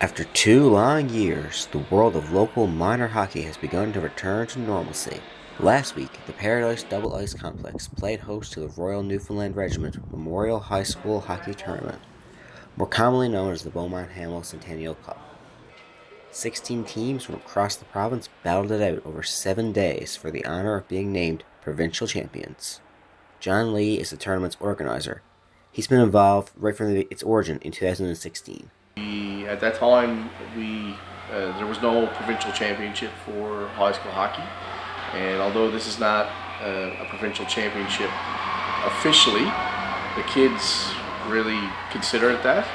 After 2 long years, the world of local minor hockey has begun to return to normalcy. Last week, the Paradise Double Ice Complex played host to the Royal Newfoundland Regiment Memorial High School Hockey Tournament, more commonly known as the Beaumont Hamel Centennial Cup. 16 teams from across the province battled it out over 7 days for the honor of being named provincial champions. John Lee is the tournament's organizer. He's been involved right from its origin in 2016. At that time, there was no provincial championship for high school hockey, and although this is not a provincial championship officially, the kids really consider it that.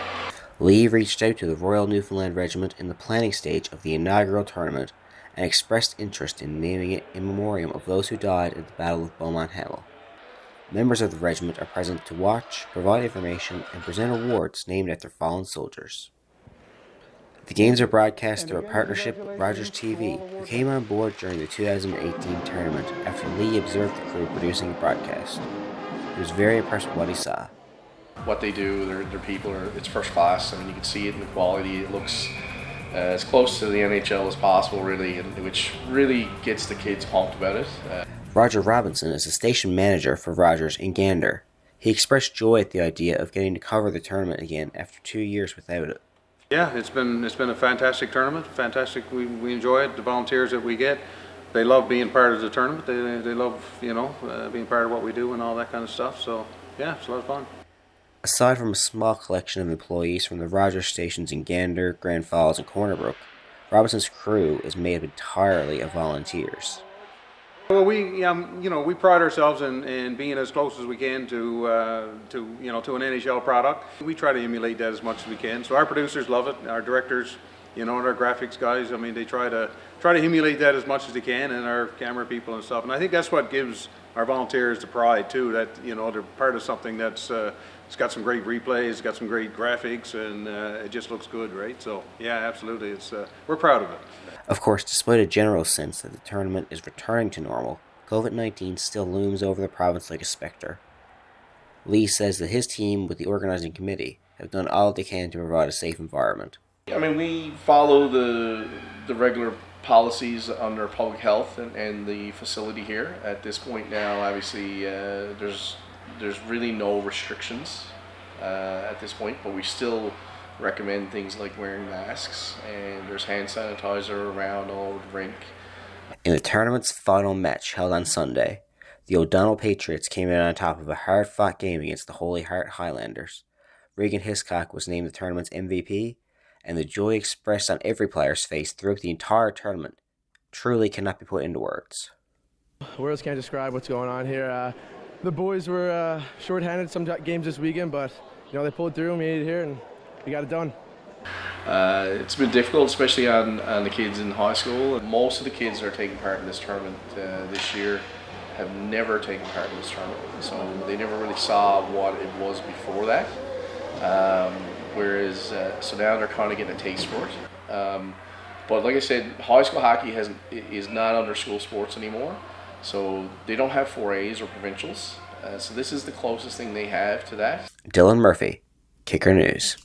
Lee reached out to the Royal Newfoundland Regiment in the planning stage of the inaugural tournament and expressed interest in naming it in memoriam of those who died at the Battle of Beaumont Hamel. Members of the regiment are present to watch, provide information, and present awards named after fallen soldiers. The games are broadcast through a partnership with Rogers TV, who came on board during the 2018 tournament after Lee observed the crew producing a broadcast. He was very impressed with what he saw. What they do, their people it's first class. I mean, you can see it in the quality. It looks as close to the NHL as possible, really, which really gets the kids pumped about it. Roger Robinson is the station manager for Rogers in Gander. He expressed joy at the idea of getting to cover the tournament again after 2 years without it. Yeah, it's been a fantastic tournament. Fantastic. We enjoy it. The volunteers that we get, they love being part of the tournament. They love being part of what we do and all that kind of stuff. So yeah, it's a lot of fun. Aside from a small collection of employees from the Rogers stations in Gander, Grand Falls, and Corner Brook, Robinson's crew is made up entirely of volunteers. Well, we pride ourselves in being as close as we can to an NHL product. We try to emulate that as much as we can. So our producers love it. Our directors, and our graphics guys. I mean, they try to emulate that as much as they can, and our camera people and stuff. And I think that's what gives our volunteers the pride too. That they're part of something that's it's got some great replays, it's got some great graphics, and it just looks good, right? So yeah, absolutely, we're proud of it. Of course, despite a general sense that the tournament is returning to normal, COVID-19 still looms over the province like a specter. Lee says that his team with the organizing committee have done all they can to provide a safe environment. I mean, we follow the regular policies under public health and the facility here. At this point now, obviously, there's really no restrictions at this point, but we still recommend things like wearing masks, and there's hand sanitizer around all over the rink. In the tournament's final match held on Sunday, the O'Donnell Patriots came in on top of a hard-fought game against the Holy Heart Highlanders. Regan Hiscock was named the tournament's MVP, and the joy expressed on every player's face throughout the entire tournament truly cannot be put into words. Words can't describe what's going on here. The boys were short-handed some games this weekend, but they pulled through and we made it here and we got it done. It's been difficult, especially on the kids in high school. Most of the kids that are taking part in this tournament this year have never taken part in this tournament, so they never really saw what it was before that. So now they're kind of getting a taste for it. But like I said, high school hockey is not under school sports anymore, so they don't have 4As or provincials. So this is the closest thing they have to that. Dylan Murphy, Kicker News.